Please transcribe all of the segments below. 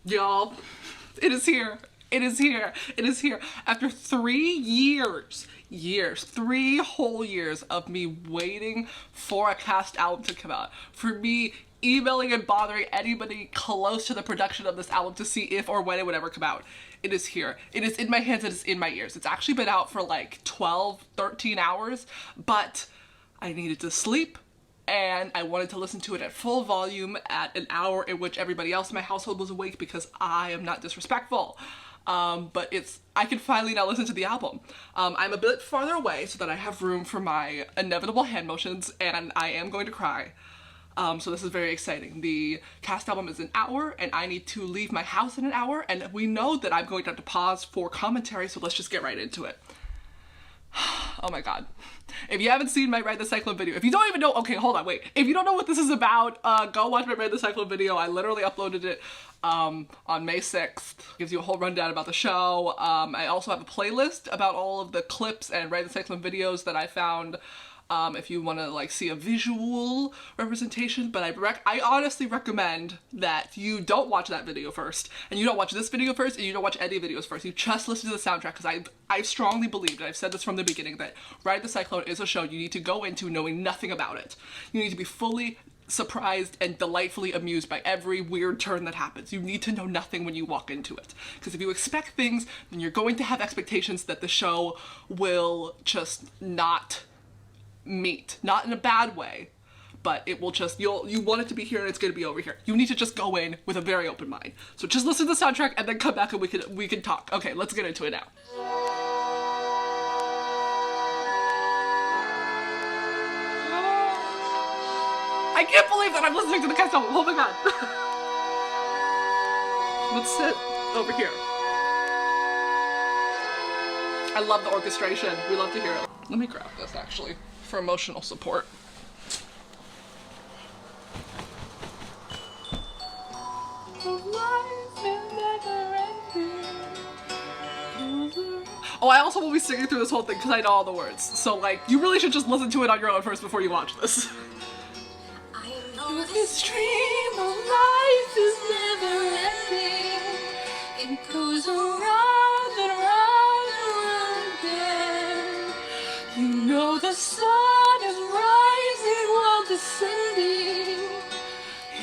Y'all, it is here. It is here. It is here. After 3 years, 3 whole years of me waiting for a cast album to come out, for me emailing and bothering anybody close to the production of this album to see if or when it would ever come out. It is here. It is in my hands. It is in my ears. It's actually been out for like 12, 13 hours, but I needed to sleep and I wanted to listen to it at full volume at an hour in which everybody else in my household was awake because I am not disrespectful. But I can finally now listen to the album. I'm a bit farther away so that I have room for my inevitable hand motions, and I am going to cry. So this is very exciting. The cast album is an hour, and I need to leave my house in an hour, and we know that I'm going to have to pause for commentary, so let's just get right into it. Oh my god. If you haven't seen my Ride the Cyclone video, if you don't even know, okay, hold on, wait. If you don't know what this is about, go watch my Ride the Cyclone video. I literally uploaded it on May 6th. Gives you a whole rundown about the show. I also have a playlist about all of the clips and Ride the Cyclone videos that I found. If you want to like see a visual representation, but I honestly recommend that you don't watch that video first, and you don't watch this video first, and you don't watch any videos first. You just listen to the soundtrack, because I strongly believe, and I've said this from the beginning, that Ride the Cyclone is a show you need to go into knowing nothing about it. You need to be fully surprised and delightfully amused by every weird turn that happens. You need to know nothing when you walk into it, because if you expect things, then you're going to have expectations that the show will just not meet. Not in a bad way, but it will just, you want it to be here and it's going to be over here. You need to just go in with a very open mind. So just listen to the soundtrack and then come back and we can talk. Okay, let's get into it now. I can't believe that I'm listening to the cast album. Oh my god. Let's sit over here. I love the orchestration. We love to hear it. Let me grab this actually for emotional support. Oh, I also will be singing through this whole thing because I know all the words. So like, you really should just listen to it on your own first before you watch this. I know this dream of life is never ending. It goes around and around and around again. You know the sun is rising while descending.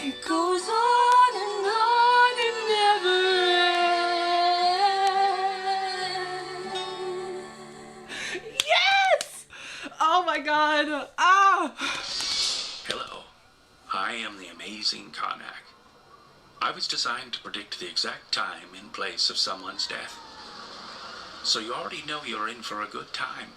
It goes on and on, it never ends. Yes! Oh my god. Ah! Hello, I am the amazing Karnak. I was designed to predict the exact time and place of someone's death. So you already know you're in for a good time.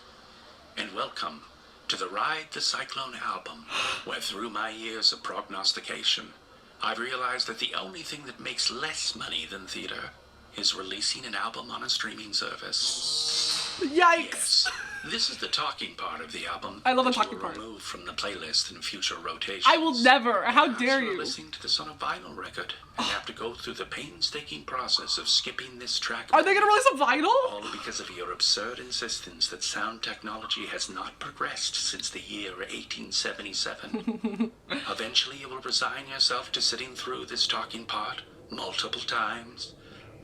And welcome to the Ride the Cyclone album, where through my years of prognostication, I've realized that the only thing that makes less money than theater is releasing an album on a streaming service. Yikes! Yes, this is the talking part of the album. I love the talking part. Removed from the playlist in future rotations. I will never. How dare you? You're listening to this on a vinyl record and have to go through the painstaking process of skipping this track. Are they gonna release a vinyl? All because of your absurd insistence that sound technology has not progressed since the year 1877. Eventually you will resign yourself to sitting through this talking part multiple times,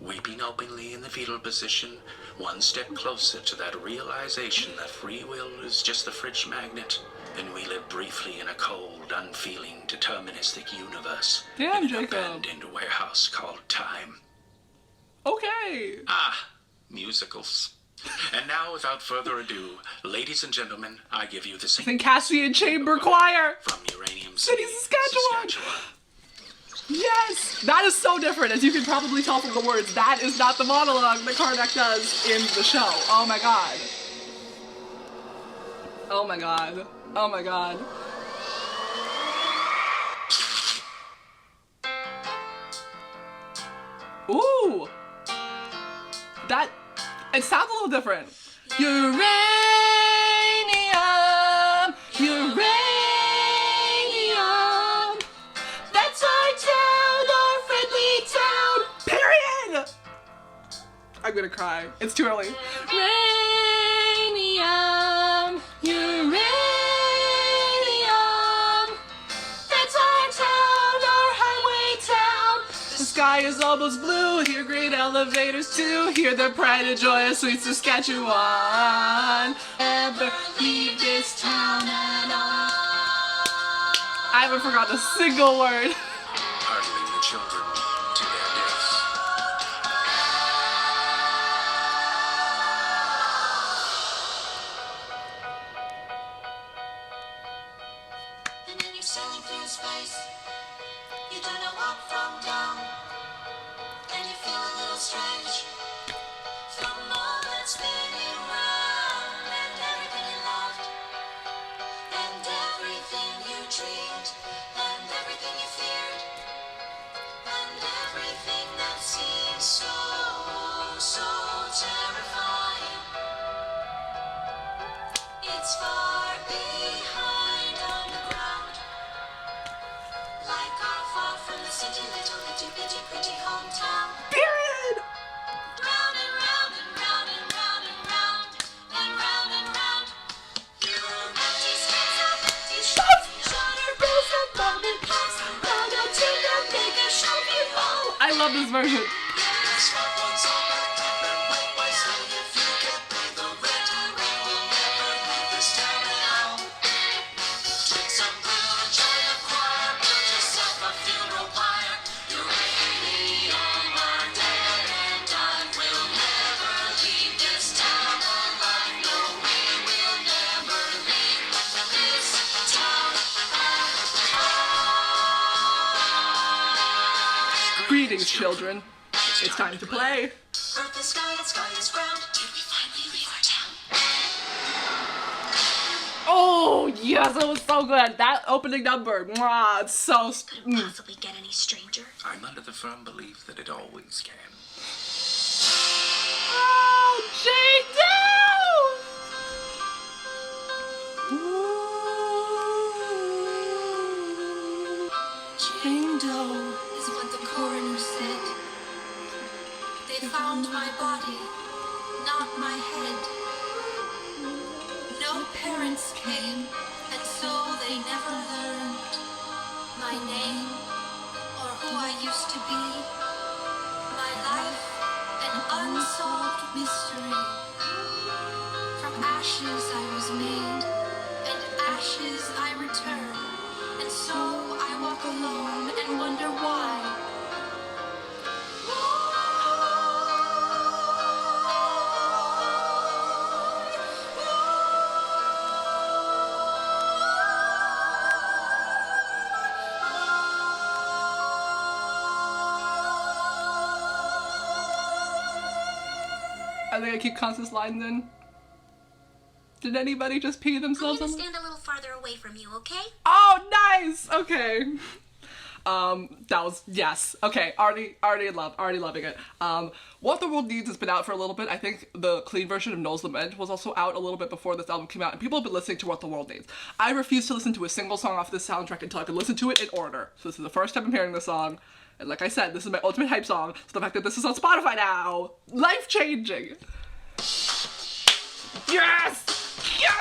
weeping openly in the fetal position, one step closer to that realization that free will is just the fridge magnet, and we live briefly in a cold, unfeeling, deterministic universe. Damn, in an Jacob. abandoned warehouse called time. Okay. Ah, musicals. And now, without further ado, ladies and gentlemen, I give you the singing Cassian Chamber Choir from Uranium City, Suite, Saskatchewan. Yes! That is so different, as you can probably tell from the words. That is not the monologue that Karnak does in the show. Oh my god. Oh my god. Oh my god. Ooh! That... It sounds a little different. Uranium! Uranium! That's our town, our friendly town! Period! I'm gonna cry. It's too early. Uranium! Uranium! That's our town, our highway town! The sky is almost blue. Hear great elevators too. Hear the pride and joy of sweet Saskatchewan. Never leave this town at all. I haven't forgotten a single word. Hardling the children to their deaths. And then you're sailing through space. You don't know up from down. And you feel a little strange. From moments spinning round. And everything you loved. And everything you dreamed. And everything you feared. And everything that seems so, so terrifying. It's far behind on the ground. Like our far from the city, little itty bitty pretty hometown. Period. Round and round and round and round and round and round and round. Your empty streets of empty shops, shutter bills and mom and pops. Round out to the bigger shopping mall. I love this version. Yes, what one's all packed up and went by slow. If you can't pay the rent, we will never leave this town now. Drink some brew, join the choir, build yourself a funeral pyre. Your radio are dead and I will never leave this town alive. No, we will never leave this town alive. Greetings, children. It's time to play. Earth is sky and sky is ground. Did we finally leave our town? Oh, yes, it was so good. That opening number, mwah, it's so... Couldn't possibly get any stranger. I'm under the firm belief that it always can. Oh, Jane Doe! Jane Doe is what the coroner said. They found my body, not my head. No parents came, and so they never learned my name or who I used to be. My life, an unsolved mystery. From ashes I was made, and ashes I return. And so I walk alone and wonder why. I think I keep conscious lines in. Did anybody just pee I'm themselves gonna on the... stand a little farther away from you, okay? Oh, nice! Okay. That was, yes. Okay, already loving it. What the World Needs has been out for a little bit. I think the clean version of Noel's Lament was also out a little bit before this album came out, and people have been listening to What the World Needs. I refuse to listen to a single song off this soundtrack until I can listen to it in order. So this is the first time I'm hearing this song, and like I said, this is my ultimate hype song, so the fact that this is on Spotify now, life-changing! Yes! Yeah!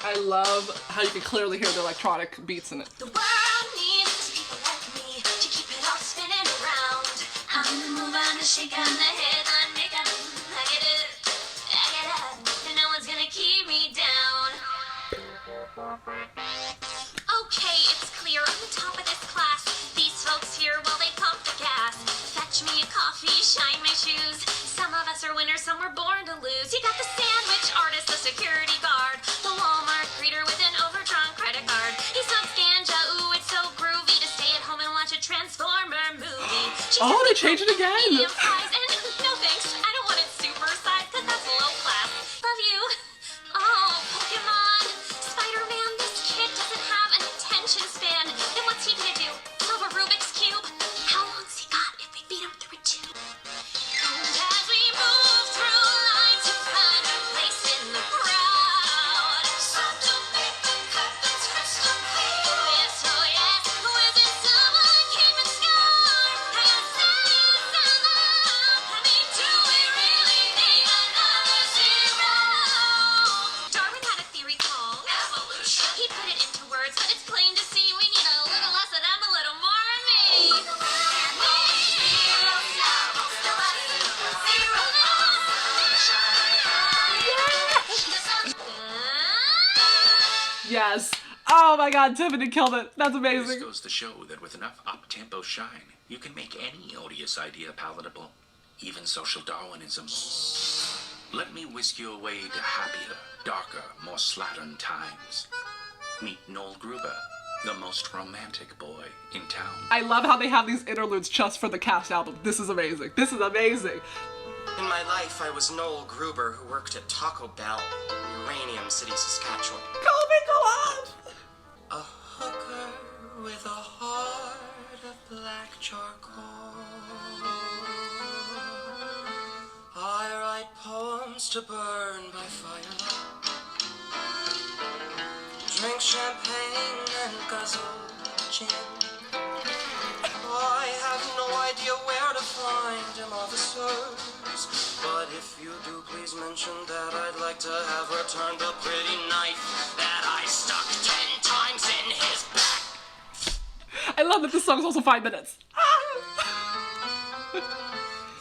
I love how you can clearly hear the electronic beats in it. The world needs people like me to keep it all spinning around. I'm gonna move on to shake on the headline, make on I get it, and no one's gonna keep me down. Okay, it's clear I'm the top of this class. These folks here, well, they pump the gas. Fetch me a coffee, shine my shoes. Some of us are winners, some were born to lose. You got the sandwich artist, the security guard, the Walmart greeter with an overdrawn credit card. He smokes ganja, ooh, it's so groovy to stay at home and watch a Transformer movie. Oh, they changed it again! Medium size, and no thanks, I don't want it super size, cause that's low class. Love you. Oh, Pokemon. Spider-Man, this kid doesn't have an attention span. Then what's he gonna do? Solve a Rubik's Cube? How long's he got if we feed him through a tube? And as we move through lines to find a place in the crowd, some don't make the cut that's crystal clear. Oh yes, where's this someone keeping score? I gotta say it's on the line. I mean, do we really need another zero? Darwin had a theory called evolution. He put it into words, but it's plain to see we need a little less of that Yes. Oh my god, Tiffany killed it. That's This amazing. goes to show that with enough up-tempo shine, you can make any odious idea palatable, even social Darwinism. Let me whisk you away to happier, darker, more slattern times. Meet Noel Gruber, the most romantic boy in town. I love how they have these interludes just for the cast album. This is amazing. This is amazing. In my life, I was Noel Gruber, who worked at Taco Bell, Uranium City, Saskatchewan. Call me, go on. A hooker with a heart of black charcoal. I write poems to burn by firelight. Drink champagne and guzzle gin. I have no idea where to find him, officers. But if you do, please mention that I'd like to have returned the pretty knife that I stuck 10 times in his back. I love that this song is also 5 minutes.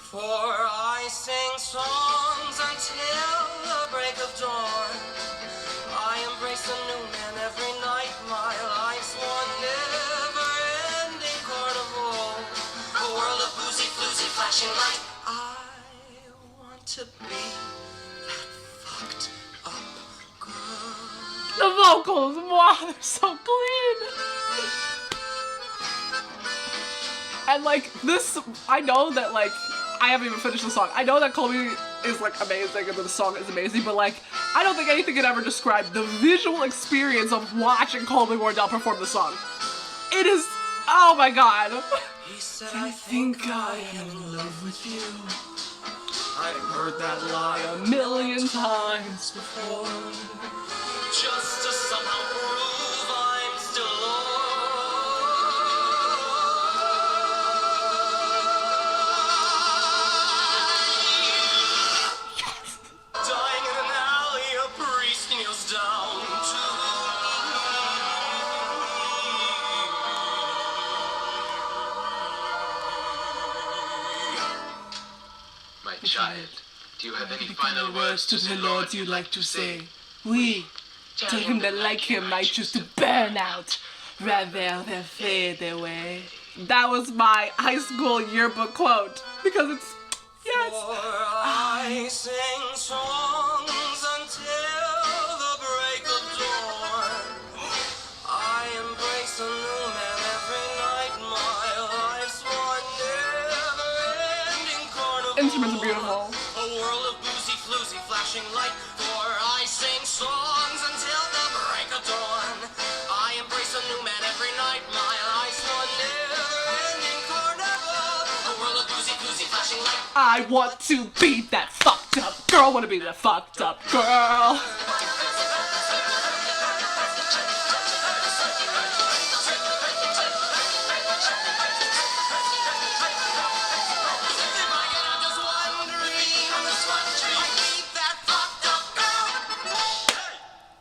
For I sing songs until the break of dawn. I embrace a new man every night. My life's one never-ending carnival. A world of boozy, floozy, flashing light. I want to be that fucked up girl. The vocals, wow, they're so clean. And like this, I know that like, I haven't even finished the song. I know that Colby is like amazing and that the song is amazing, but like, I don't think anything can ever describe the visual experience of watching Colby Wardell perform the song. It is, oh my god. He said, I think I am in love with you. I've heard that lie A million times before. Just to somehow prove I'm still alive. Dying in an alley, a priest kneels down to My child, do you have any final words to the Lord you'd like to say? We tell him that like him might choose to burn out rather than fade away. That was my high school yearbook quote because it's yes. For I sing songs until the break of dawn. I embrace a new man every night. My life's one never-ending carnival. Instruments are beautiful. A world of boozy, floozy, flashing light. For I sing songs until the break of dawn. I embrace a new man every night. My life's one never-ending carnival. A world of boozy, floozy, flashing light. I want to be that fucked up girl. Want to be that fucked up girl.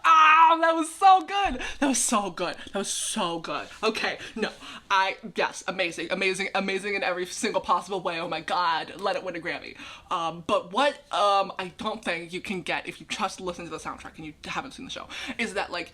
Ah, that was so good. That was so good. That was so good. Okay, no, yes, amazing, amazing, amazing in every single possible way. Oh my god, let it win a Grammy. But what I don't think you can get if you just listen to the soundtrack and you haven't seen the show is that like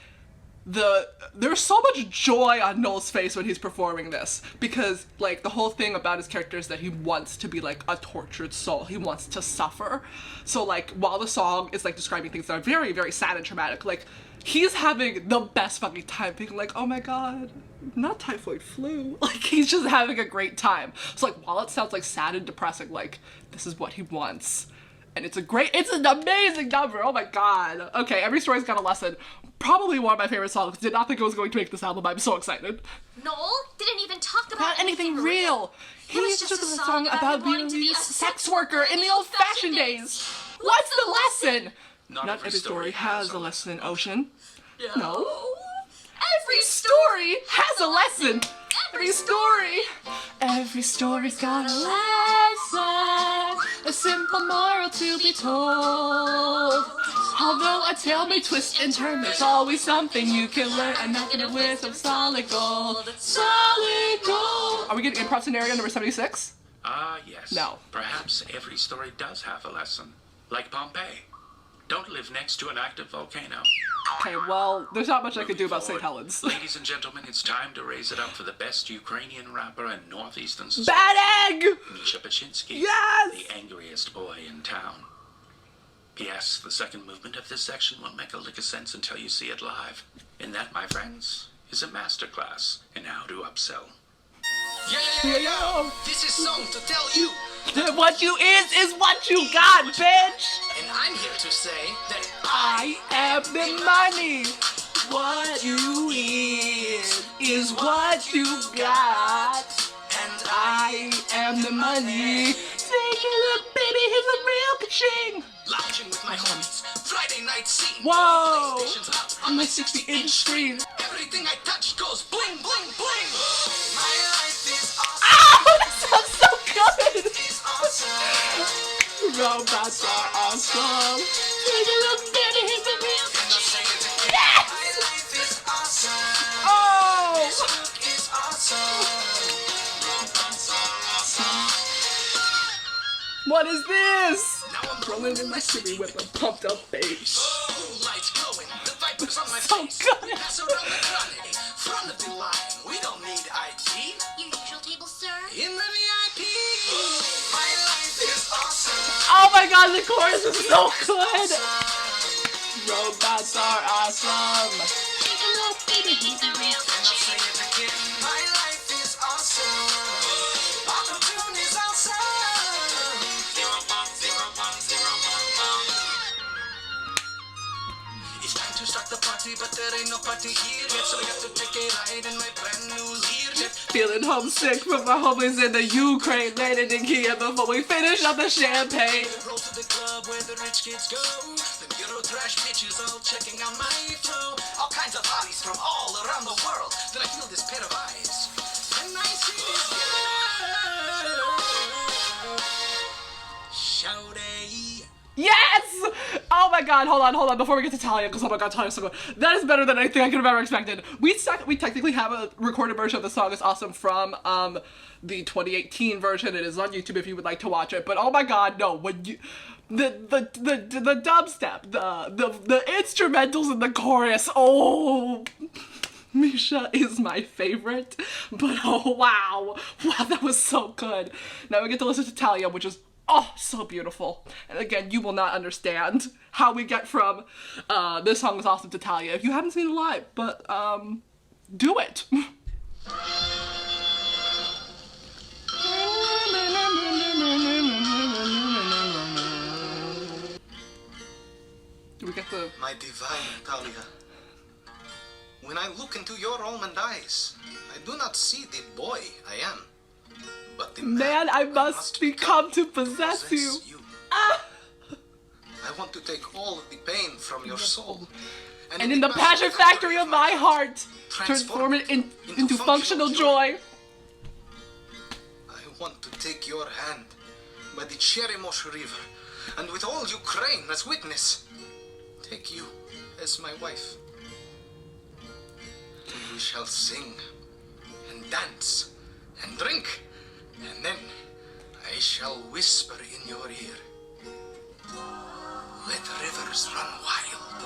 there's so much joy on Noel's face when he's performing this because like the whole thing about his character is that he wants to be like a tortured soul. He wants to suffer. So like while the song is like describing things that are very, very sad and traumatic, like he's having the best fucking time being like, oh my god, not typhoid flu. Like he's just having a great time. So like while it sounds like sad and depressing, like this is what he wants. And it's an amazing number. Oh my god. Okay, every story's got a lesson. Probably one of my favorite songs. Did not think it was going to make this album. I'm so excited. Noel didn't even talk about Not anything real. He was just a song about being a sex worker in the old-fashioned days. What's the lesson? Not every story has a lesson, Ocean. No. Every story has a lesson. Every story's got a lesson. A simple moral to be told. Although a tale may twist and turn, there's always something you can learn. And nothing to with of solid gold. Solid gold. Are we getting improv scenario number 76? Yes. No. Perhaps every story does have a lesson. Like Pompeii. don't live next to an active volcano. Okay, well, there's not much I could do about St. Forward. Helens. Ladies and gentlemen, it's time to raise it up for the best Ukrainian rapper in northeastern society. Bad egg! Misha Pachinsky, Yes! the angriest boy in town. P.S. The second movement of this section won't make a lick of sense until you see it live. And that, my friends, is a masterclass in how to upsell. Yeah. This is song to tell you. What you is what you got, bitch! And I'm here to say that I am the money. What you is what you got. and I am the money. Take a look, baby, he's a real ka-ching. lounging with my homies. Friday night scene. Whoa! PlayStation's up On my 60-inch screen. Everything I touch goes bling, bling, bling. My life is awesome. Ow! That sounds so good! It's awesome. Robots are awesome. Take a look, baby, he's a real And I'll say it again. Yes! My life is awesome. Oh! This look is awesome. Robots are awesome. What is this? Now I'm Rolling in my city with a pumped up face. Oh, lights glowing, the vipers on my So face. good. We pass around the chronic, front of the line. We don't need ID. Your usual table, sir? In the VIP. My life is awesome. Oh my god, the chorus is so good! Awesome. Robots are awesome. Take a look, baby, he's a real And I'll say it again. My life is awesome. Auto-tune is awesome. 0100101. It's time to start the party, but there ain't no party here yet, so we got to take a ride in my brand new Learjet. Feeling homesick from my homies in the Ukraine. Landed in Kiev before we finish up the champagne. Roll to the club where the rich kids go. The Euro trash bitches all checking out my flow. All kinds of bodies from all around the world. Then I feel this pair of eyes. And I see this girl. Shawty. Yes! Oh my god, hold on, before we get to Talia, because oh my god, Talia's so good. That is better than anything I could have ever expected. We technically have a recorded version of the song. It's awesome from the 2018 version. It is on YouTube if you would like to watch it. But oh my god, no, when you the dubstep, the instrumentals in the chorus, oh, Misha is my favorite. But oh wow, that was so good. Now we get to listen to Talia, which is oh, so beautiful. And again, you will not understand how we get from this song is awesome to Talia if you haven't seen it live, but do it. We get the My divine Talia. When I look into your almond eyes, I do not see the boy I am, but the man I must become to possess you. Ah! I want to take all of the pain from your soul. And in the passion factory of my heart, transform it into functional joy. I want to take your hand by the Cherimosh River, and with all Ukraine as witness, take you as my wife. We shall sing and dance and drink, and then I shall whisper in your ear. Let rivers run wild,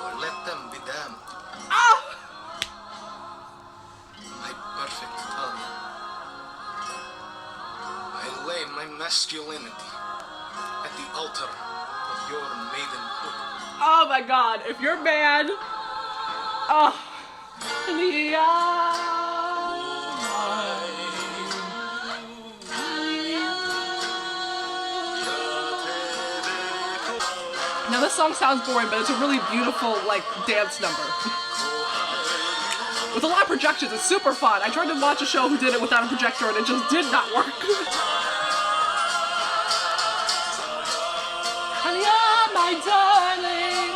or let them be damned. Ah! My perfect Talia. I lay my masculinity at the altar of your maidenhood. Oh my god, if you're mad, oh, now this song sounds boring, but it's a really beautiful, like, dance number. With a lot of projections, it's super fun. I tried to watch a show who did it without a projector and it just did not work. Talia, my darling.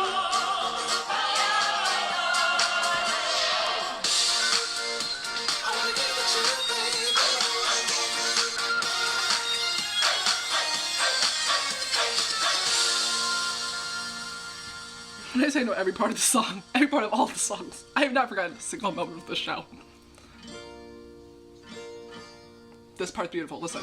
When I say know every part of the song, every part of all the songs, I have not forgotten a single moment of the show. This part's beautiful, listen.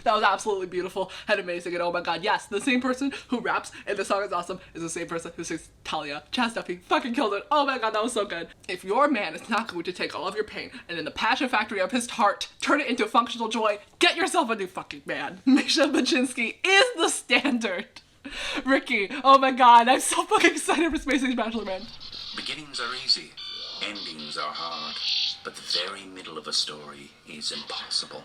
That was absolutely beautiful and amazing, and oh my god, yes, the same person who raps and the song is awesome is the same person who sings Talia. Chaz Duffy fucking killed it. Oh my god, that was so good. If your man is not going to take all of your pain and in the passion factory of his heart turn it into functional joy, get yourself a new fucking man. Misha Baczynski is the standard. Ricky, oh my god, I'm so fucking excited for Space Age Bachelor Man. Beginnings are easy, endings are hard, but the very middle of a story is impossible.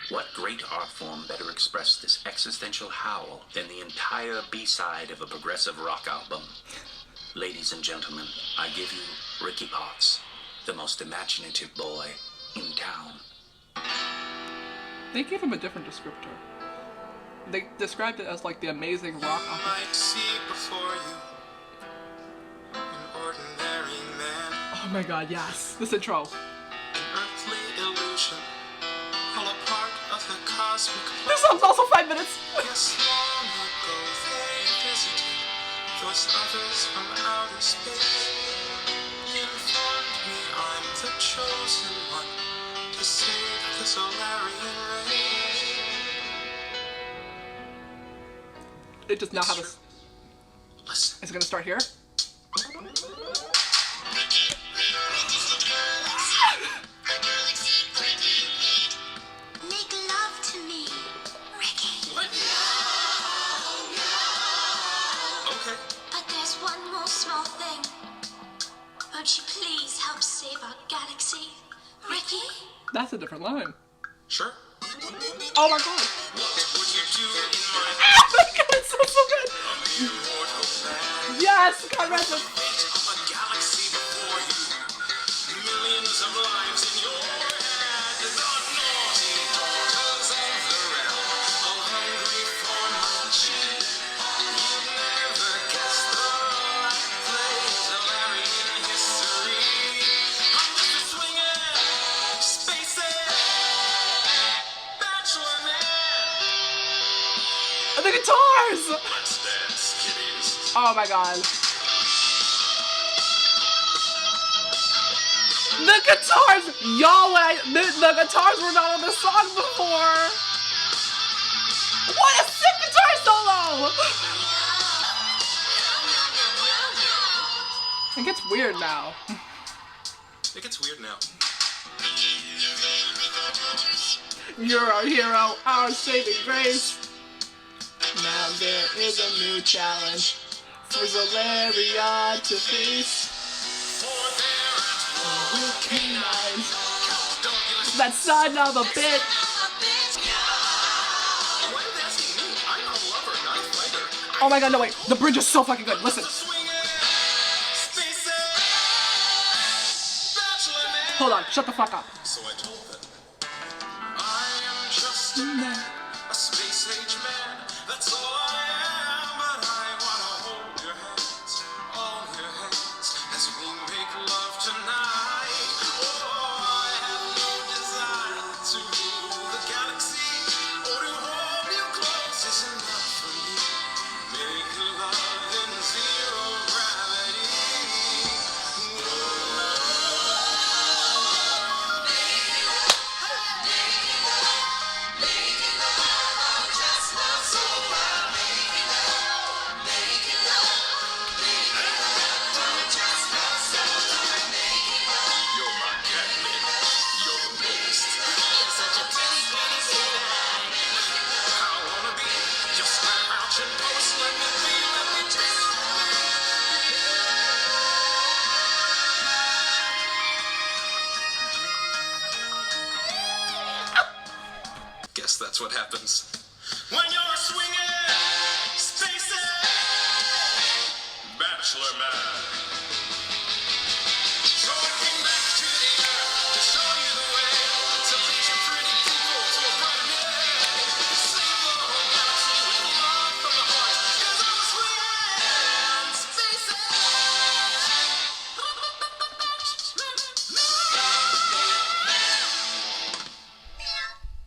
What great art form better expressed this existential howl than the entire B-side of a progressive rock album? Ladies and gentlemen, I give you Ricky Potts, the most imaginative boy in town. They gave him a different descriptor. They described it as like the amazing rock opera. Might see before you an ordinary man, Oh my god, yes. This intro. an earthly illusion, all a part of the cosmic This song's also 5 minutes. Yes, long ago they visited those others from outer space. Informed me I'm the chosen one to save the Solarian race. It does not have a... Listen. Is it gonna start here? Make love to me, Ricky. What? Okay. But there's one more small thing. Won't you please help save our galaxy, Ricky? That's a different line. Sure. Oh my god. What would you do in my Oh my god, it's so good. immortal man? Yes, God rest it. Fate of a galaxy before you. Millions of lives in your hand. The naughty daughters of the realm, all hungry for munching. You'd never guess the light plays Solarian history. I'm just a swinging, spacing bachelor man. And the guitars. Let's dance, kiddies. Oh my god. The guitars! Y'all, the guitars were not on the song before! What a sick guitar solo! It gets weird now. It gets weird now. You're our hero, our saving grace. Now there is a new challenge for Zolaria to face. Canines. That son of a bitch. Why are they asking me? I'm a lover, not a fighter. Oh my god, no wait. The bridge is so fucking good. Listen. Hold on, shut the fuck up. So I told them, I am just a man, a space age man. That's all I am, but I wanna hold your hands, all your hands, as we make love tonight. Oh, I have no desire to rule the galaxy, or to hold you close is enough for me. Make love in zero gravity. You're my Catman. You're the most. You're such a pretty, pretty sweetheart. I wanna be just crouch and post. Let me be, let me Guess that's what happens when you're swinging, spacing, Bachelor Man. So I came back to the earth to show you the way, to lead you pretty people to a brighter new day. To save the whole galaxy with love from the heart, 'cause I'm swinging, spacing,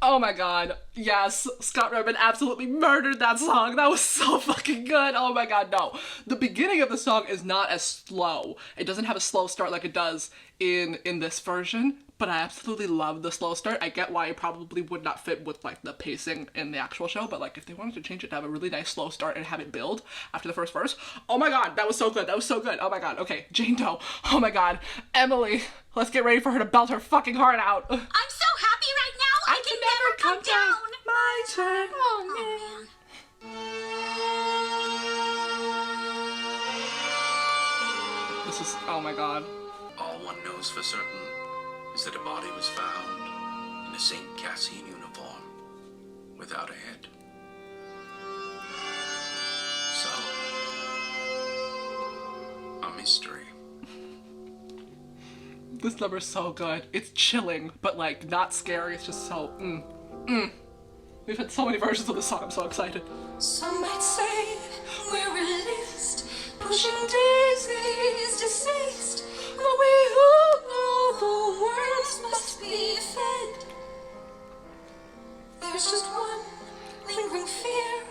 Oh my god. Yes, Scott Redman absolutely murdered that song. That was so fucking good. Oh my god, no. The beginning of the song is not as slow. It doesn't have a slow start like it does in this version, but I absolutely love the slow start. I get why it probably would not fit with like the pacing in the actual show, but like if they wanted to change it to have a really nice slow start and have it build after the first verse, oh my god, that was so good. That was so good. Oh my god. Okay, Jane Doe. Oh my god. Emily, let's get ready for her to belt her fucking heart out. I'm so happy right now. I can never come down. My turn. Oh, man. This is, oh my god. All one knows for certain is that a body was found in a St. Cassian uniform without a head. So, a mystery. This number's so good. It's chilling, but like not scary. It's just so, We've had so many versions of this song. I'm so excited. Some might say we're released, pushing daisies deceased, but we all know the words must be fed. There's just one lingering fear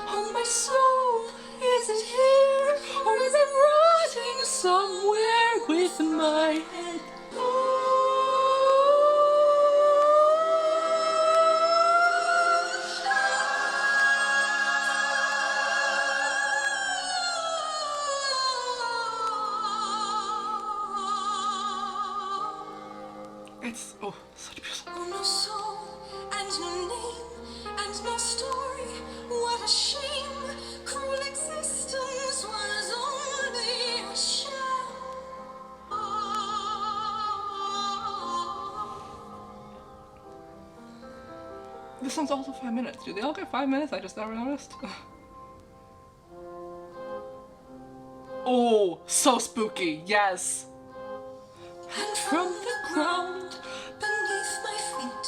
on my soul. Is it here, or is it rotting somewhere within my head? It's, oh, such a beautiful. Oh, no soul and no name and no story. What a shame! Cruel existence was only a shell. This one's also 5 minutes. Do they all get 5 minutes? I just never noticed. Oh, so spooky. Yes. And from the ground beneath my feet,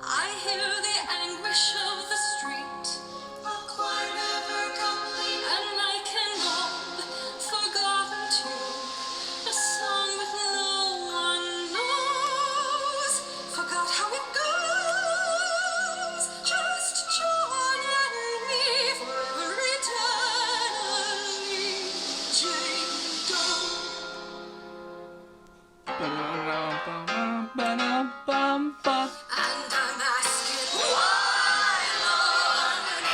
I hear the anguish of the street. A choir never complete, and like an old forgotten tune, a song that no one knows. Forgot how it goes. Just John and me forever eternally. Jane Doe. Ba-da-dum-bum-bum-bum. And I'm asking why, Lord,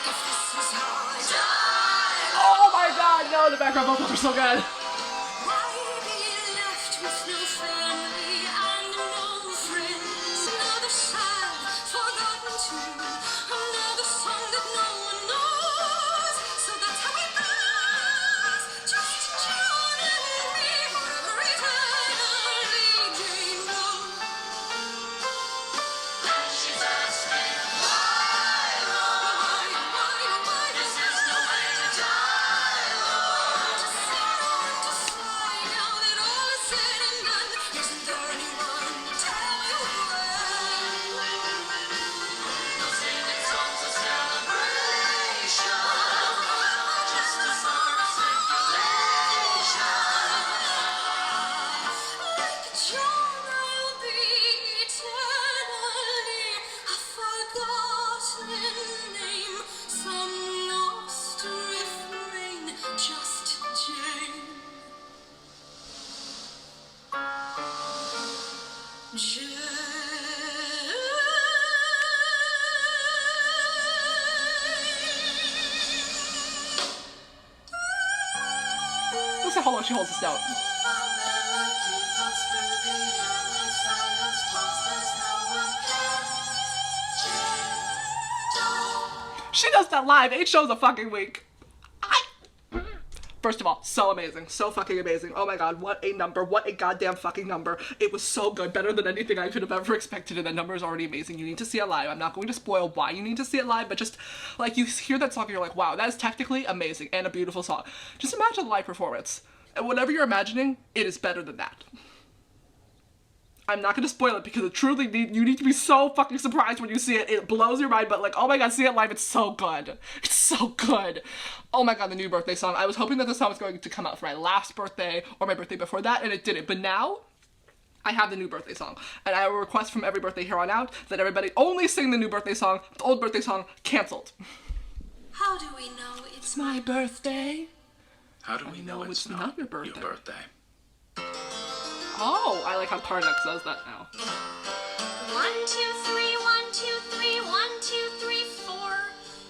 if this is how I die, Oh my god, no, the background vocals are so good. why be left with no family and no friends? Another sad, forgotten tune, another song that no one knows. So that's how it goes. Just John and me forever eternally. Jane Doe. And she's asking why, Lord, why this is no way to die, Lord. To sorrow and to sigh now that all is said and done. Isn't there anyone to tell you when? No singing songs of celebration, just a song of speculation. Like John, I'll be eternally a forgotten name, some lost refrain, just Jane. Let's see how long she holds this note. She does that live 8 shows a fucking week. First of all, so amazing. So fucking amazing. Oh my god, what a number. What a goddamn fucking number. It was so good. Better than anything I could have ever expected, and that number is already amazing. You need to see it live. I'm not going to spoil why you need to see it live, but just, like, you hear that song and you're like, wow, that is technically amazing and a beautiful song. Just imagine the live performance. And whatever you're imagining, it is better than that. I'm not going to spoil it because it truly you need to be so fucking surprised when you see it. It blows your mind, but like, oh my god, see it live, it's so good. It's so good. Oh my god, the new birthday song. I was hoping that the song was going to come out for my last birthday or my birthday before that, and it didn't. But now, I have the new birthday song. And I will request from every birthday here on out that everybody only sing the new birthday song. The old birthday song, cancelled. How do we know it's My birthday. How do we know it's not your birthday? Oh, I like how Karnak says that now. 1, 2, 3, 1, 2, 3, 1, 2, 3, 4.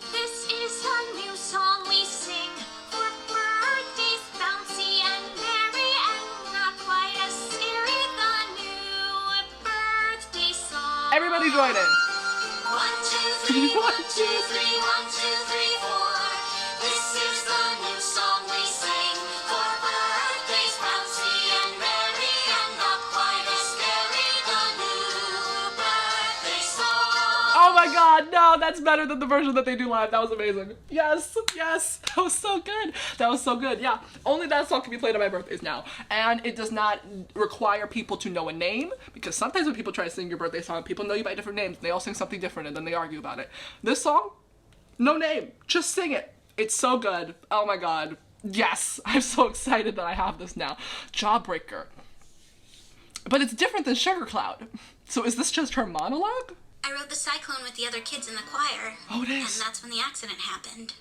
This is a new song we sing for birthdays, bouncy and merry and not quite as scary. The new birthday song. Everybody join in. 1, 2, 3, 1, 2, 3, 1, 2, 3, 4. This is the new song we sing for birthdays, bouncy and merry and not quite as scary. The new birthday song. Oh my god, no, that's better than the version that they do live. That was amazing. Yes, yes, that was so good. That was so good, yeah. Only that song can be played on my birthdays now. And it does not require people to know a name, because sometimes when people try to sing your birthday song, people know you by different names. They all sing something different and then they argue about it. This song, no name, just sing it. It's so good. Oh my god. Yes, I'm so excited that I have this now. Jawbreaker. But it's different than Sugar Cloud. So is this just her monologue? I rode the Cyclone with the other kids in the choir. Oh, it is. And that's when the accident happened.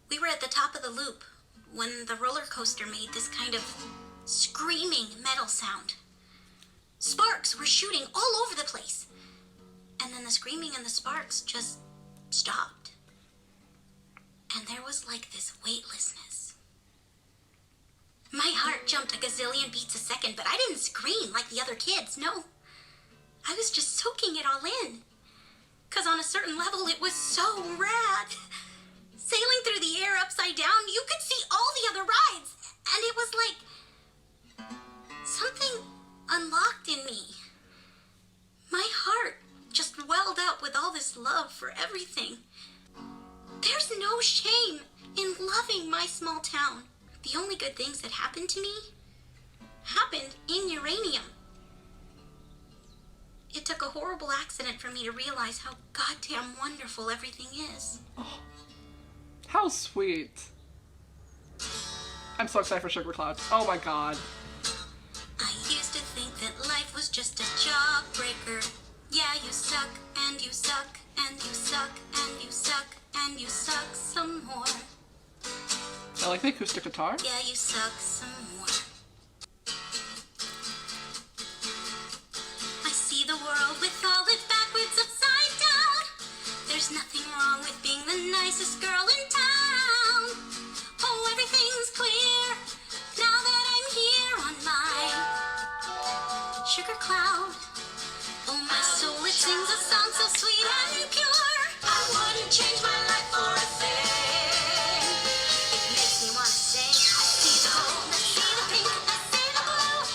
We were at the top of the loop when the roller coaster made this kind of screaming metal sound. Sparks were shooting all over the place. And then the screaming and the sparks just stopped. And there was like this weightlessness. My heart jumped a gazillion beats a second, but I didn't scream like the other kids, no. I was just soaking it all in. 'Cause on a certain level, it was so rad. Sailing through the air upside down, you could see all the other rides. And it was like something unlocked in me. My heart just welled up with all this love for everything. There's no shame in loving my small town. The only good things that happened to me happened in Uranium. It took a horrible accident for me to realize how goddamn wonderful everything is. Oh, how sweet. I'm so excited for Sugar Cloud. Oh my god. I used to think that life was just a jawbreaker. Yeah, you suck, and you suck, and you suck, and you suck, and you suck some more. I like the acoustic guitar. Yeah, you suck some more. I see the world with all it backwards upside down. There's nothing wrong with being the nicest girl in town. Oh, everything's clear now that I'm here on my Sugar Cloud. Oh, my soul, it sings a song so sweet and pure. I wouldn't change my life for a thing. It makes me want to sing. I see the gold, I see the pink, I see the blue.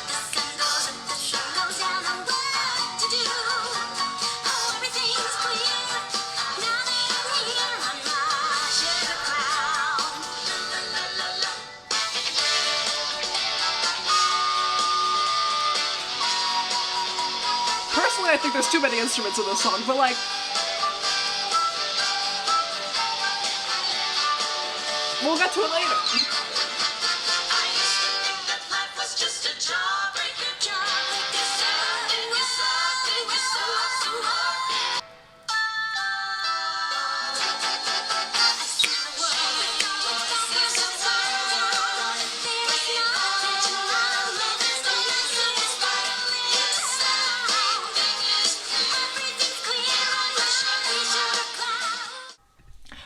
The sun goes up, the sun goes down, and what to do? Oh, everything's clear now that I'm here on my Sugar Cloud. La, la, la, la, la. Personally, I think there's too many instruments in this song, but like, we'll get to it later. I used to think that life was just a jawbreaker, jawbreaker. And you suck some more. I see the world with all its backwards upside down. There's nothing wrong with being the nicest girl in town. Everything's clear on my Sugar Cloud.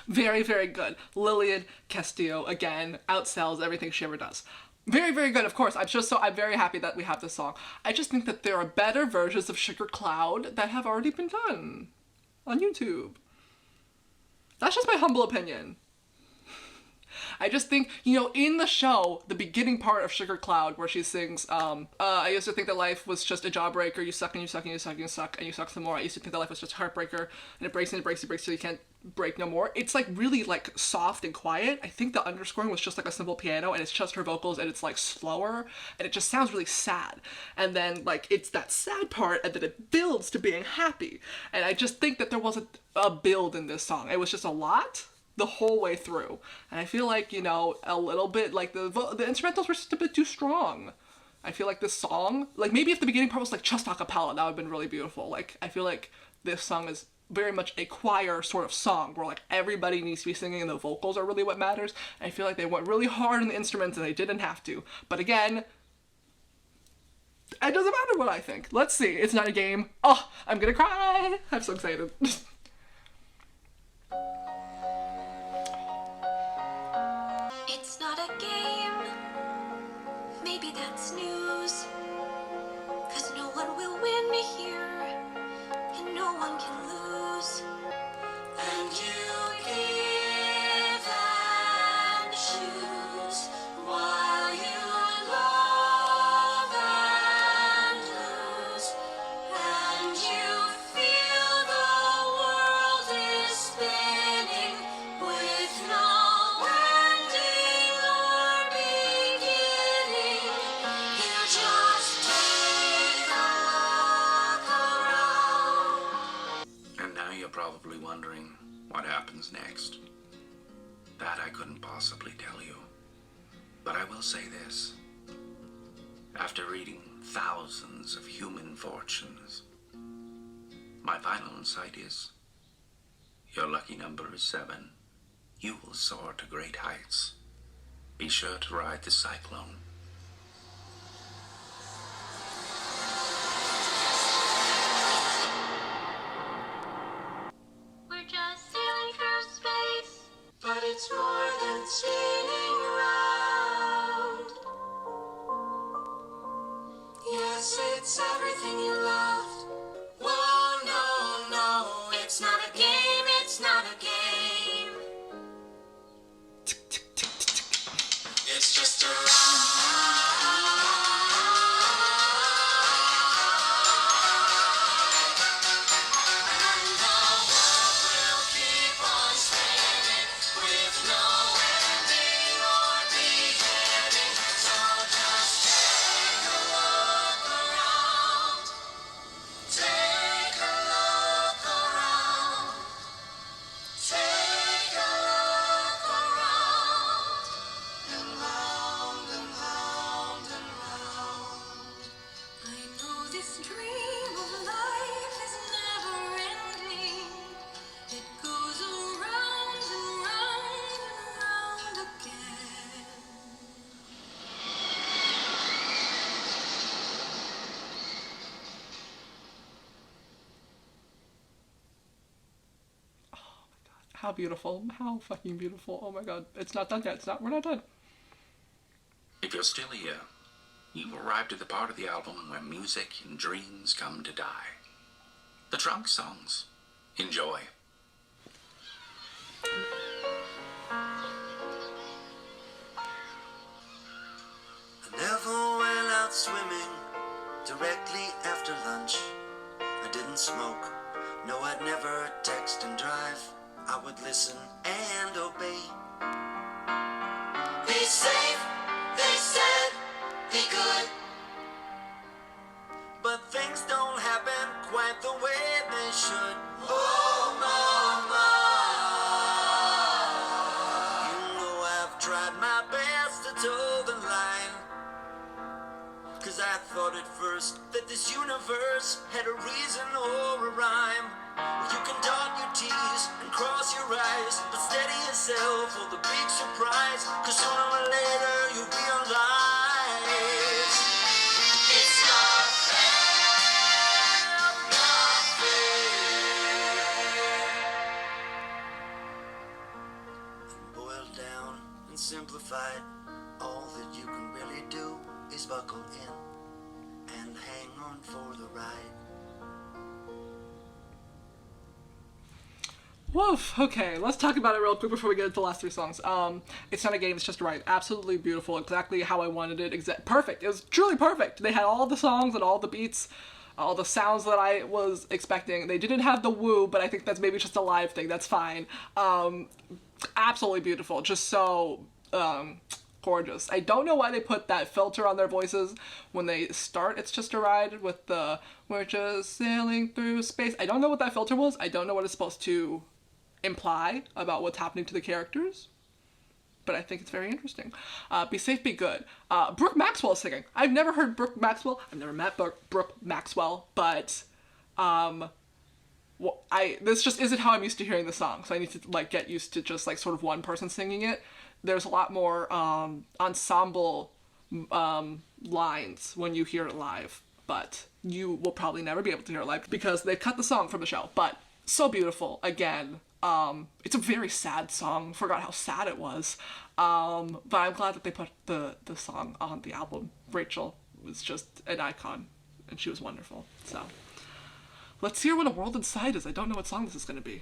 Very, very good. Lillian Castillo, again, outsells everything she ever does. Very, very good, of course. I'm very happy that we have this song. I just think that there are better versions of Sugar Cloud that have already been done on YouTube. That's just my humble opinion. I just think, you know, in the show, the beginning part of Sugar Cloud where she sings, I used to think that life was just a jawbreaker, you suck and you suck and you suck and you suck and you suck some more. I used to think that life was just a heartbreaker and it breaks and it breaks and it breaks till you can't break no more. It's like really like soft and quiet. I think the underscoring was just like a simple piano and it's just her vocals and it's like slower and it just sounds really sad. And then like it's that sad part and then it builds to being happy. And I just think that there wasn't a build in this song. It was just a lot the whole way through. And I feel like, you know, a little bit like the instrumentals were just a bit too strong. I feel like this song, like maybe if the beginning part was like just a cappella, that would have been really beautiful. Like I feel like this song is very much a choir sort of song where like everybody needs to be singing and the vocals are really what matters. I feel like they went really hard on the instruments and they didn't have to. But again, it doesn't matter what I think. Let's see. It's not a game. Oh, I'm gonna cry. I'm so excited. It's not a game. Maybe that's news. 'Cause no one will win here, and no one can lose. And you give and choose while you love and lose. And you feel the world is spinning with no ending or beginning. You just take a look around. And now you're probably wondering what happens next. That I couldn't possibly tell you. But I will say this. After reading thousands of human fortunes, my final insight is, your lucky number is 7. You will soar to great heights. Be sure to ride the Cyclone. We're just sailing through space. But it's more than spinning round. Yes, it's everything you loved. Whoa, no, no, It's not a game, it's not a game. it's just a ride. And the world will keep on spinning with no ending or beginning. So just take a look around. Take a look around. Take a look around. And round and round and round. I know this dream of life is never ending. It goes around and round and round again. How beautiful. How fucking beautiful. Oh my god. It's not done yet. We're not done. If you're still here, you've arrived at the part of the album where music and dreams come to die. The trunk songs. Enjoy. I never went out swimming directly after lunch. I didn't smoke. No, I'd never text and drive. I would listen and obey. Be safe, they said. Be good. But things don't happen quite the way they should. Oh, mama. You know I've tried my best to toe the line. 'Cause I thought at first that this universe had a reason or a rhyme. You can dot your T's and cross your I's, but steady yourself for the big surprise. 'Cause sooner or later you realize it's not fair, not fair. And boiled down and simplified, all that you can really do is buckle in and hang on for the ride. Woof. Okay, let's talk about it real quick before we get into the last 3 songs. It's not a game, it's just a ride. Absolutely beautiful. Exactly how I wanted it. Perfect. It was truly perfect. They had all the songs and all the beats, all the sounds that I was expecting. They didn't have the woo, but I think that's maybe just a live thing. That's fine. Absolutely beautiful. Just so gorgeous. I don't know why they put that filter on their voices when they start It's Just a Ride with the "We're just sailing through space." I don't know what that filter was. I don't know what it's supposed to imply about what's happening to the characters, but I think it's very interesting. Be safe, be good. Brooke Maxwell is singing. I've never heard Brooke Maxwell. I've never met Brooke Maxwell, but this just isn't how I'm used to hearing the song, so I need to like get used to just like sort of one person singing it. There's a lot more ensemble lines when you hear it live, but you will probably never be able to hear it live because they cut the song from the show. But so beautiful. Again, it's a very sad song. Forgot how sad it was. But I'm glad that they put the song on the album. Rachel was just an icon, and she was wonderful. So let's hear what A World Inside is. I don't know what song this is going to be.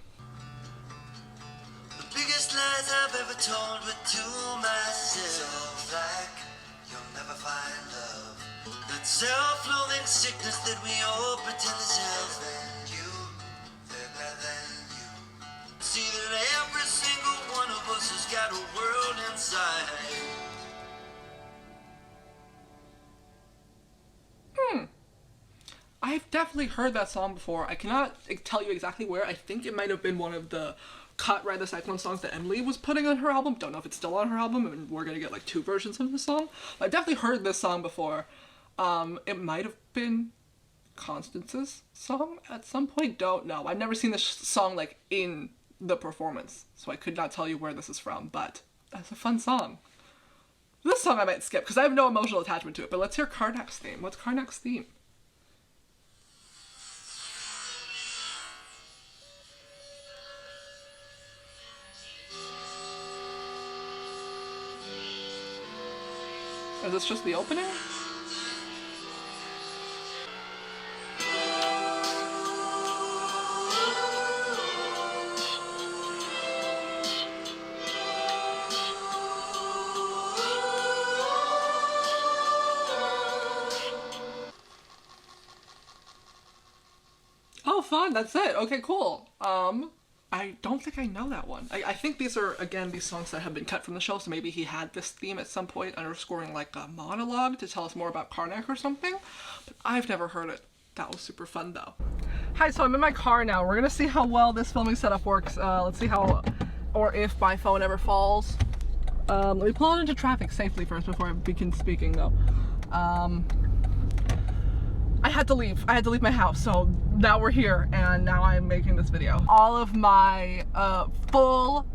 The biggest lies I've ever told were to myself. Like, you'll never find love. That self-loathing sickness that we all pretend is health. Than you, they're better than you. See that every single one of us has got a world inside. I've definitely heard that song before. I cannot tell you exactly where. I think it might have been one of the cut right the Cyclone songs that Emily was putting on her album. Don't know if it's still on her album, and we're gonna get like 2 versions of the song. But I've definitely heard this song before. It might have been Constance's song at some point. Don't know. I've never seen this song like in the performance, so I could not tell you where this is from, but that's a fun song. This song I might skip because I have no emotional attachment to it, but let's hear Karnak's theme. What's Karnak's theme? Is this just the opening? Oh, fun. That's it. Okay, cool. I don't think I know that one. I think these are, again, these songs that have been cut from the show, so maybe he had this theme at some point underscoring like a monologue to tell us more about Karnak or something, but I've never heard it. That was super fun though. Hi, so I'm in my car now. We're gonna see how well this filming setup works. Let's see how, or if my phone ever falls. Let me pull it into traffic safely first before I begin speaking though. I had to leave my house, so now we're here and now I'm making this video. All of my full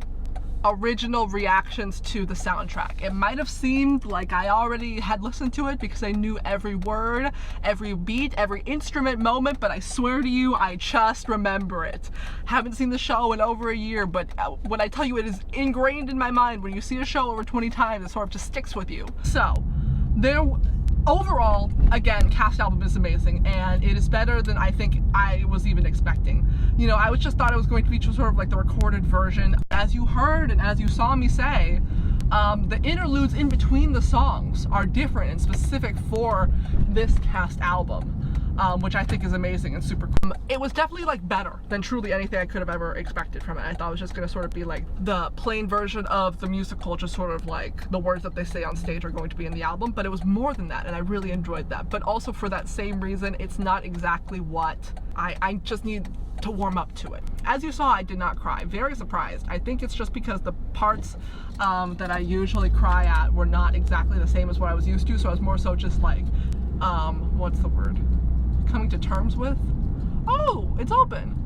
original reactions to the soundtrack. It might have seemed like I already had listened to it because I knew every word, every beat, every instrument moment, but I swear to you, I just remember it. Haven't seen the show in over a year, but when I tell you it is ingrained in my mind, when you see a show over 20 times, it sort of just sticks with you. So, overall, again, cast album is amazing, and it is better than I think I was even expecting. You know, I just thought it was going to be sort of like the recorded version. As you heard and as you saw me say, the interludes in between the songs are different and specific for this cast album, which I think is amazing and super cool. It was definitely like better than truly anything I could have ever expected from it. I thought it was just gonna sort of be like the plain version of the musical, just sort of like the words that they say on stage are going to be in the album, but it was more than that, and I really enjoyed that. But also for that same reason, it's not exactly what I just need to warm up to it. As you saw, I did not cry. Very surprised. I think it's just because the parts that I usually cry at were not exactly the same as what I was used to, so I was more so just like, what's the word? Coming to terms with? Oh, it's open.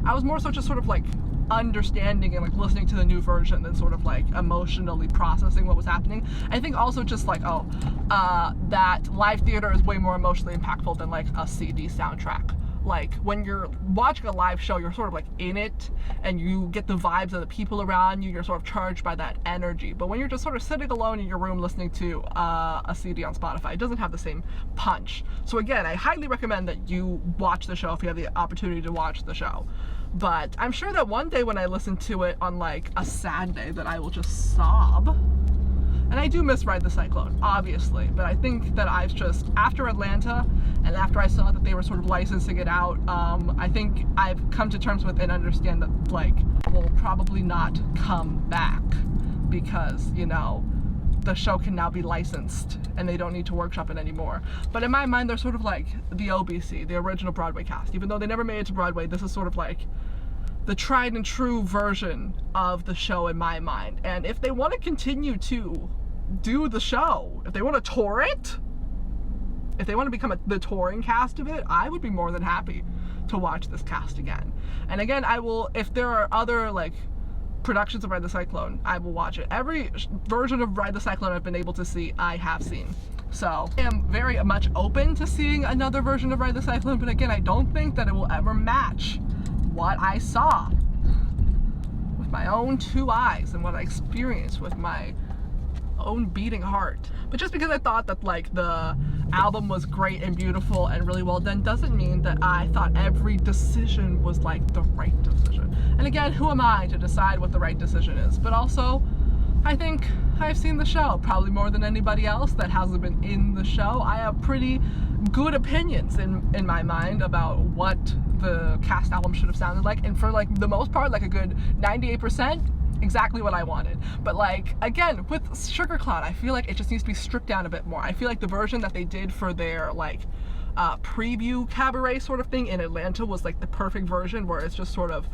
I was more so just sort of like understanding and like listening to the new version than sort of like emotionally processing what was happening. I think also just like, that live theater is way more emotionally impactful than like a CD soundtrack. Like when you're watching a live show, you're sort of like in it and you get the vibes of the people around you, you're sort of charged by that energy. But when you're just sort of sitting alone in your room listening to a CD on Spotify, it doesn't have the same punch. So again, I highly recommend that you watch the show if you have the opportunity to watch the show. But I'm sure that one day when I listen to it on like a sad day that I will just sob. And I do miss Ride the Cyclone, obviously, but I think that I've just, after Atlanta, and after I saw that they were sort of licensing it out, I think I've come to terms with and understand that, like, we'll probably not come back because, you know, the show can now be licensed and they don't need to workshop it anymore. But in my mind, they're sort of like the OBC, the original Broadway cast. Even though they never made it to Broadway, this is sort of like the tried and true version of the show in my mind. And if they want to continue to do the show, if they want to tour it, if they want to become the touring cast of it, I would be more than happy to watch this cast again. And again, I will, if there are other like productions of Ride the Cyclone, I will watch it. Every version of Ride the Cyclone I've been able to see, I have seen. So I am very much open to seeing another version of Ride the Cyclone, but again, I don't think that it will ever match what I saw with my own 2 eyes and what I experienced with my own beating heart. But just because I thought that like the album was great and beautiful and really well done doesn't mean that I thought every decision was like the right decision. And again, who am I to decide what the right decision is? But also, I think I've seen the show probably more than anybody else that hasn't been in the show. I have pretty good opinions in my mind about what the cast album should have sounded like, and for like the most part, like a good 98%, exactly what I wanted. But like, again, with Sugar Cloud, I feel like it just needs to be stripped down a bit more. I feel like the version that they did for their like preview cabaret sort of thing in Atlanta was like the perfect version, where it's just sort of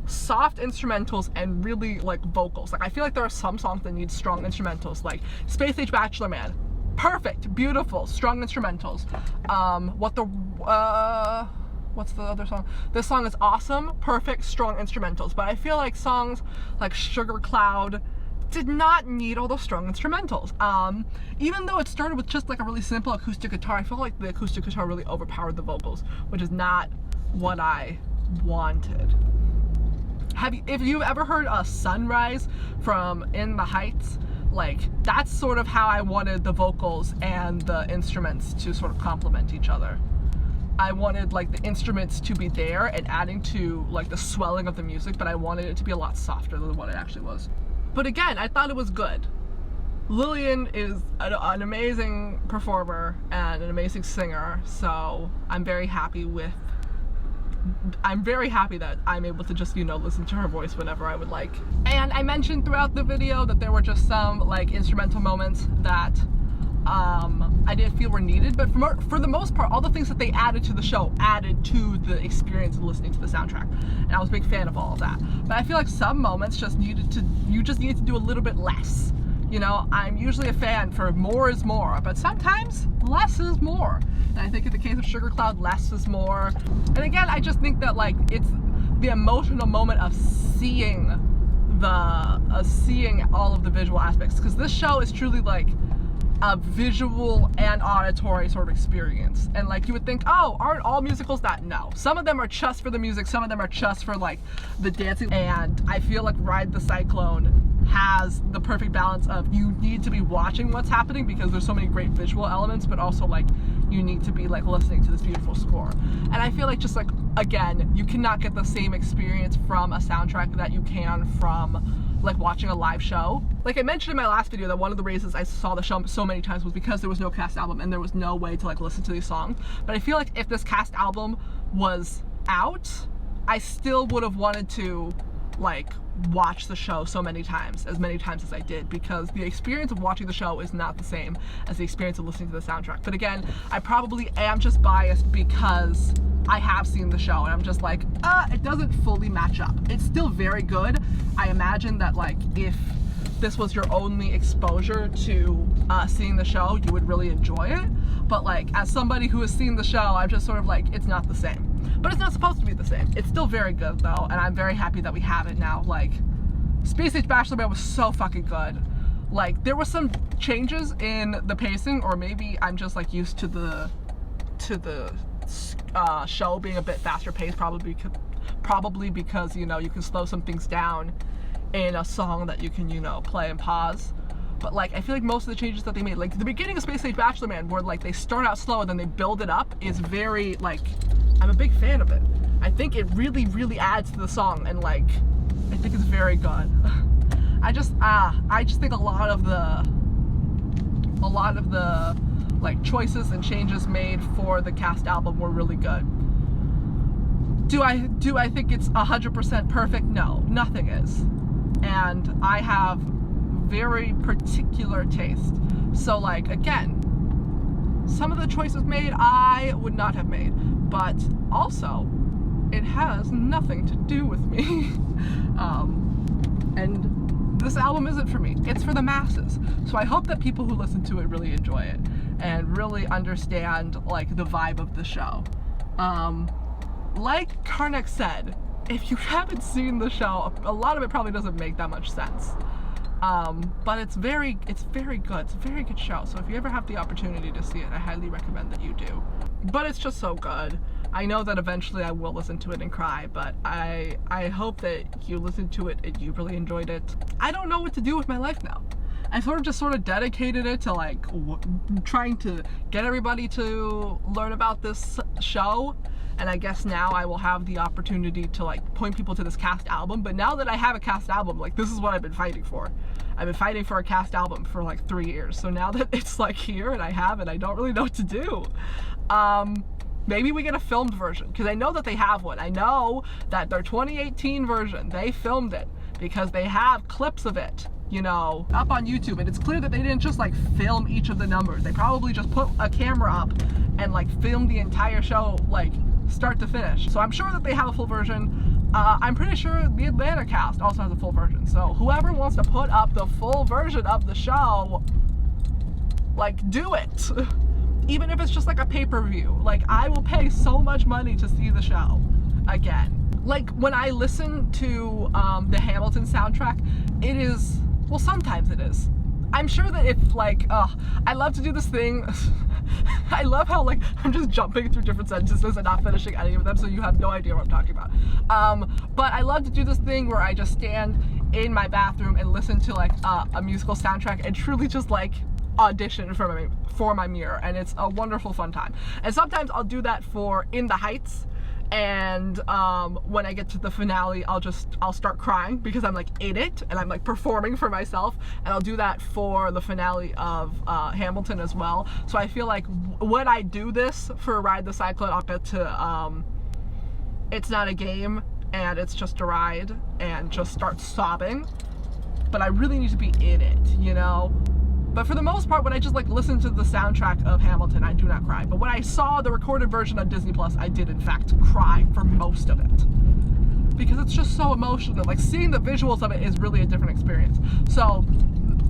soft instrumentals and really like vocals. Like I feel like there are some songs that need strong instrumentals, like Age Bachelor Man, perfect, beautiful, strong instrumentals. What's the other song? This song is awesome, perfect, strong instrumentals. But I feel like songs like Sugar Cloud did not need all those strong instrumentals. Even though it started with just like a really simple acoustic guitar, I feel like the acoustic guitar really overpowered the vocals, which is not what I wanted. If you've ever heard a Sunrise from In the Heights, like that's sort of how I wanted the vocals and the instruments to sort of complement each other. I wanted like the instruments to be there and adding to like the swelling of the music, but I wanted it to be a lot softer than what it actually was. But again, I thought it was good. Lillian is an amazing performer and an amazing singer, so I'm very happy that I'm able to just, you know, listen to her voice whenever I would like. And I mentioned throughout the video that there were just some like instrumental moments that I didn't feel were needed, but for the most part, all the things that they added to the show added to the experience of listening to the soundtrack, and I was a big fan of all of that. But I feel like some moments you just needed to do a little bit less. You know, I'm usually a fan for more is more, but sometimes less is more. And I think in the case of Sugar Cloud, less is more. And again, I just think that like it's the emotional moment of seeing all of the visual aspects, because this show is truly like a visual and auditory sort of experience. And like you would think, oh, aren't all musicals that? No. Some of them are just for the music, some of them are just for like the dancing. And I feel like Ride the Cyclone has the perfect balance of you need to be watching what's happening because there's so many great visual elements, but also like you need to be like listening to this beautiful score. And I feel like just like, again, you cannot get the same experience from a soundtrack that you can from like watching a live show. Like I mentioned in my last video that one of the reasons I saw the show so many times was because there was no cast album and there was no way to like listen to these songs. But I feel like if this cast album was out, I still would have wanted to like watch the show as many times as I did, because the experience of watching the show is not the same as the experience of listening to the soundtrack. But again, I probably am just biased because I have seen the show and I'm just like, it doesn't fully match up. It's still very good. I imagine that like if this was your only exposure to seeing the show, you would really enjoy it. But like as somebody who has seen the show, I'm just sort of like, it's not the same. But it's not supposed to be the same. It's still very good though, and I'm very happy that we have it now. Like, Age Bachelor Man was so fucking good. Like, there were some changes in the pacing, or maybe I'm just like used to the show being a bit faster paced, probably because, you know, you can slow some things down in a song that you can, you know, play and pause. But like, I feel like most of the changes that they made, like the beginning of Age Bachelor Man, where like they start out slow and then they build it up, is very like, I'm a big fan of it. I think it really, really adds to the song, and like, I think it's very good. I just think a lot of the like choices and changes made for the cast album were really good. Do I think it's 100% perfect? No, nothing is. And I have very particular taste. So like, again, some of the choices made I would not have made, but also it has nothing to do with me. And this album isn't for me, it's for the masses. So I hope that people who listen to it really enjoy it and really understand like the vibe of the show. like Karnak said, if you haven't seen the show, a lot of it probably doesn't make that much sense. But it's very good. It's a very good show. So if you ever have the opportunity to see it, I highly recommend that you do. But it's just so good. I know that eventually I will listen to it and cry, but I hope that you listened to it and you really enjoyed it. I don't know what to do with my life now. I sort of dedicated it to like trying to get everybody to learn about this show. And I guess now I will have the opportunity to like point people to this cast album. But now that I have a cast album, like this is what I've been fighting for. I've been fighting for a cast album for like 3 years. So now that it's like here and I have it, I don't really know what to do. Maybe we get a filmed version, because I know that they have one. I know that their 2018 version, they filmed it because they have clips of it, you know, up on YouTube. And it's clear that they didn't just like film each of the numbers. They probably just put a camera up and like filmed the entire show, like start to finish. So I'm sure that they have a full version. I'm pretty sure the Atlanta cast also has a full version. So whoever wants to put up the full version of the show, like do it. Even if it's just like a pay-per-view. Like I will pay so much money to see the show again. Like when I listen to the Hamilton soundtrack, it is, well, sometimes it is. I'm sure that if like, I love to do this thing. I love how like I'm just jumping through different sentences and not finishing any of them, so you have no idea what I'm talking about. But I love to do this thing where I just stand in my bathroom and listen to like a musical soundtrack and truly just like audition for my mirror, and it's a wonderful fun time. And sometimes I'll do that for In the Heights, and when I get to the finale, I'll start crying because I'm like in it and I'm like performing for myself. And I'll do that for the finale of Hamilton as well. So I feel like when I do this for Ride the Cyclone, I'll get to It's Not a Game and It's Just a Ride and just start sobbing. But I really need to be in it, you know? But for the most part, when I just like listen to the soundtrack of Hamilton, I do not cry. But when I saw the recorded version on Disney Plus, I did in fact cry for most of it. Because it's just so emotional. Like seeing the visuals of it is really a different experience. So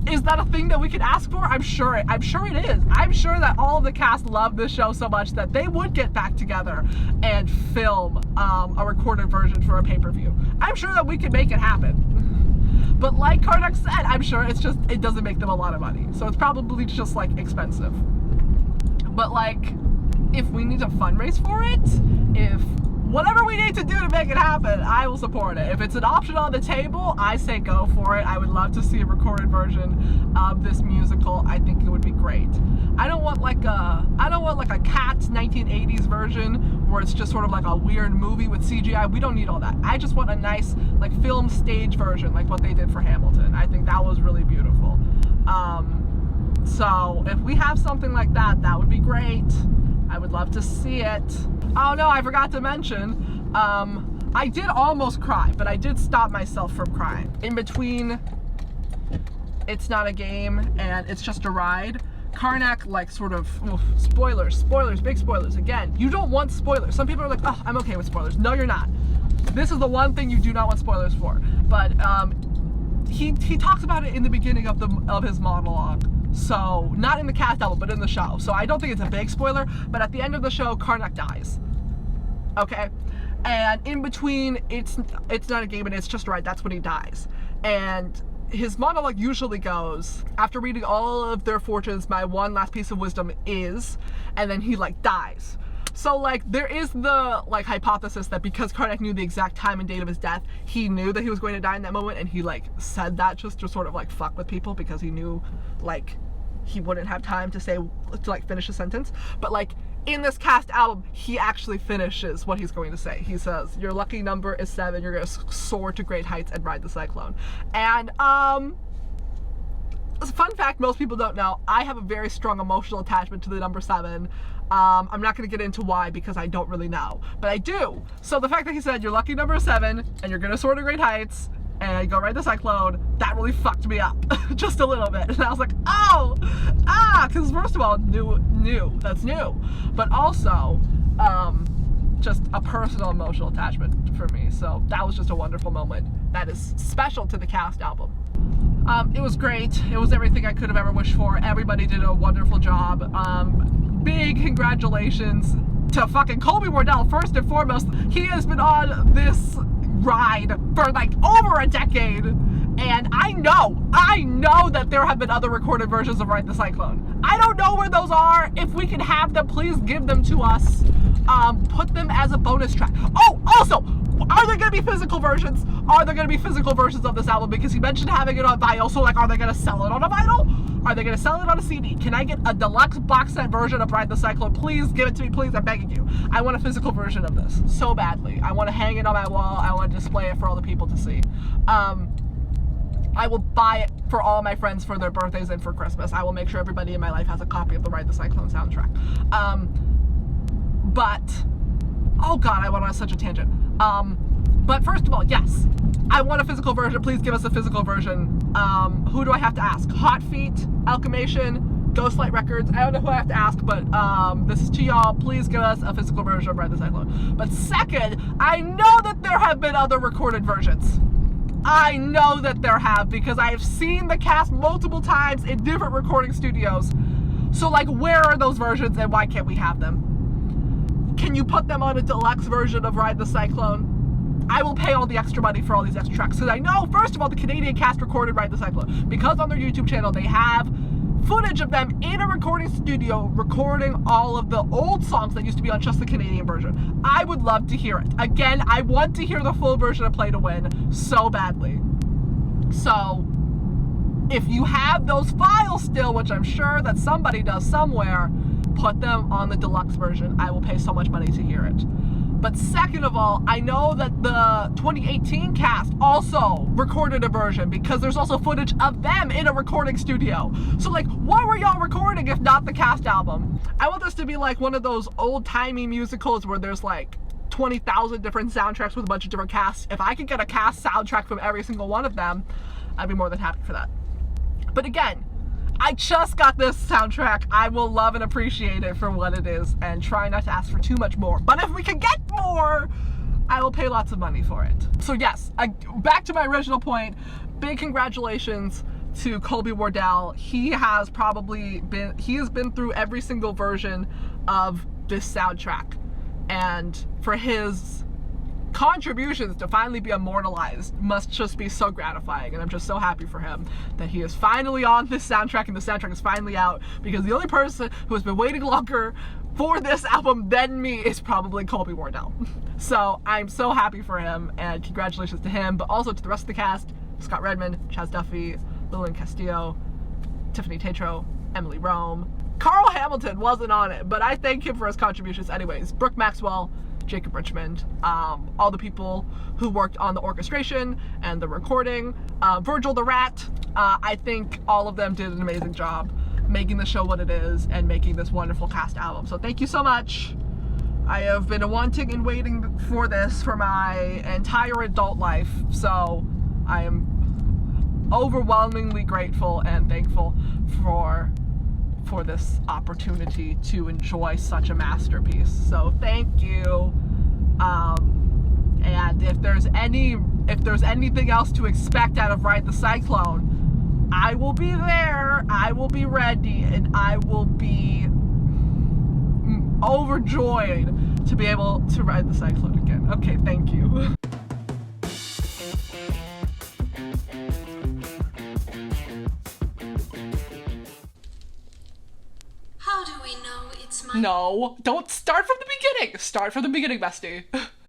is that a thing that we could ask for? I'm sure it is. I'm sure that all of the cast love this show so much that they would get back together and film a recorded version for a pay-per-view. I'm sure that we could make it happen. But like Karnak said, I'm sure it doesn't make them a lot of money. So it's probably just like expensive. But like, if we need to fundraise for it, if whatever we need to do to make it happen, I will support it. If it's an option on the table, I say go for it. I would love to see a recorded version of this musical. I think it would be great. I don't want like a Cats 1980s version where it's just sort of like a weird movie with CGI. We don't need all that. I just want a nice like film stage version like what they did for Hamilton. I think that was really beautiful. So if we have something like that, that would be great. I would love to see it. Oh no, I forgot to mention, I did almost cry, but I did stop myself from crying. In between It's Not a Game and It's Just a Ride, Karnak like sort of, spoilers, big spoilers. Again, you don't want spoilers. Some people are like, oh, I'm okay with spoilers. No, you're not. This is the one thing you do not want spoilers for. But he talks about it in the beginning of his monologue. So, not in the cast album, but in the show. So I don't think it's a big spoiler, but at the end of the show, Karnak dies. Okay? And in between, it's Not a Game and It's Just Right, that's when he dies. And his monologue usually goes, after reading all of their fortunes, my one last piece of wisdom is, and then he like dies. So like there is the like hypothesis that because Karnak knew the exact time and date of his death, he knew that he was going to die in that moment, and he like said that just to sort of like fuck with people because he knew like he wouldn't have time to like finish a sentence. But like in this cast album, he actually finishes what he's going to say. He says, your lucky number is 7, you're gonna soar to great heights and ride the cyclone. And as a fun fact most people don't know, I have a very strong emotional attachment to the number 7. I'm not going to get into why because I don't really know, but I do. So the fact that he said your lucky number is 7 and you're gonna soar to great heights and go ride the cyclone, that really fucked me up just a little bit. And I was like, because first of all, that's new, but also just a personal emotional attachment for me. So that was just a wonderful moment that is special to the cast album. It was great. It was everything I could have ever wished for. Everybody did a wonderful job. Big congratulations to fucking Colby Wardell, first and foremost. He has been on this ride for like over a decade, and I know that there have been other recorded versions of Ride the Cyclone. I don't know where those are. If we can have them, please give them to us. Put them as a bonus track. Oh, also, are there gonna be physical versions? Are there gonna be physical versions of this album? Because he mentioned having it on vinyl, so like, are they gonna sell it on a vinyl? Are they gonna sell it on a CD? Can I get a deluxe box set version of Ride the Cyclone? Please give it to me, please, I'm begging you. I want a physical version of this so badly. I want to hang it on my wall. I want to display it for all the people to see. I will buy it for all my friends for their birthdays and for Christmas. I will make sure everybody in my life has a copy of the Ride the Cyclone soundtrack. But, oh god, I went on such a tangent. But first of all, yes, I want a physical version. Please give us a physical version. Who do I have to ask? Hot Feet, Alchemation, Ghostlight Records. I don't know who I have to ask, but this is to y'all. Please give us a physical version of Ride the Cyclone. But second, I know that there have been other recorded versions. I know that there have, because I have seen the cast multiple times in different recording studios. So like, where are those versions and why can't we have them? Can you put them on a deluxe version of Ride the Cyclone? I will pay all the extra money for all these extra tracks. Because I know, first of all, the Canadian cast recorded Ride the Cyclone. Because on their YouTube channel, they have footage of them in a recording studio recording all of the old songs that used to be on just the Canadian version. I would love to hear it. Again, I want to hear the full version of Play to Win so badly. So, if you have those files still, which I'm sure that somebody does somewhere, put them on the deluxe version. I will pay so much money to hear it. But second of all, I know that the 2018 cast also recorded a version, because there's also footage of them in a recording studio. So like, what were y'all recording if not the cast album? I want this to be like one of those old-timey musicals where there's like 20,000 different soundtracks with a bunch of different casts. If I could get a cast soundtrack from every single one of them, I'd be more than happy for that. But again, I just got this soundtrack. I will love and appreciate it for what it is and try not to ask for too much more. But if we can get more, I will pay lots of money for it. So yes, back to my original point, big congratulations to Colby Wardell. He has been through every single version of this soundtrack. And for his contributions to finally be immortalized must just be so gratifying, and I'm just so happy for him that he is finally on this soundtrack and the soundtrack is finally out, because the only person who has been waiting longer for this album than me is probably Colby Wardell. So I'm so happy for him, and congratulations to him, but also to the rest of the cast: Scott Redmond, Chaz Duffy, Lillian Castillo, Tiffany Tatro, Emily Rome. Carl Hamilton wasn't on it, but I thank him for his contributions anyways. Brooke Maxwell, Jacob Richmond, all the people who worked on the orchestration and the recording, Virgil the Rat. I think all of them did an amazing job making the show what it is and making this wonderful cast album. So thank you so much. I have been wanting and waiting for this for my entire adult life, so I am overwhelmingly grateful and thankful for this opportunity to enjoy such a masterpiece. So thank you. And if there's anything else to expect out of Ride the Cyclone, I will be there, I will be ready, and I will be overjoyed to be able to ride the Cyclone again. Okay, thank you. How do we know it's my... No, don't start from the beginning. Start from the beginning, bestie.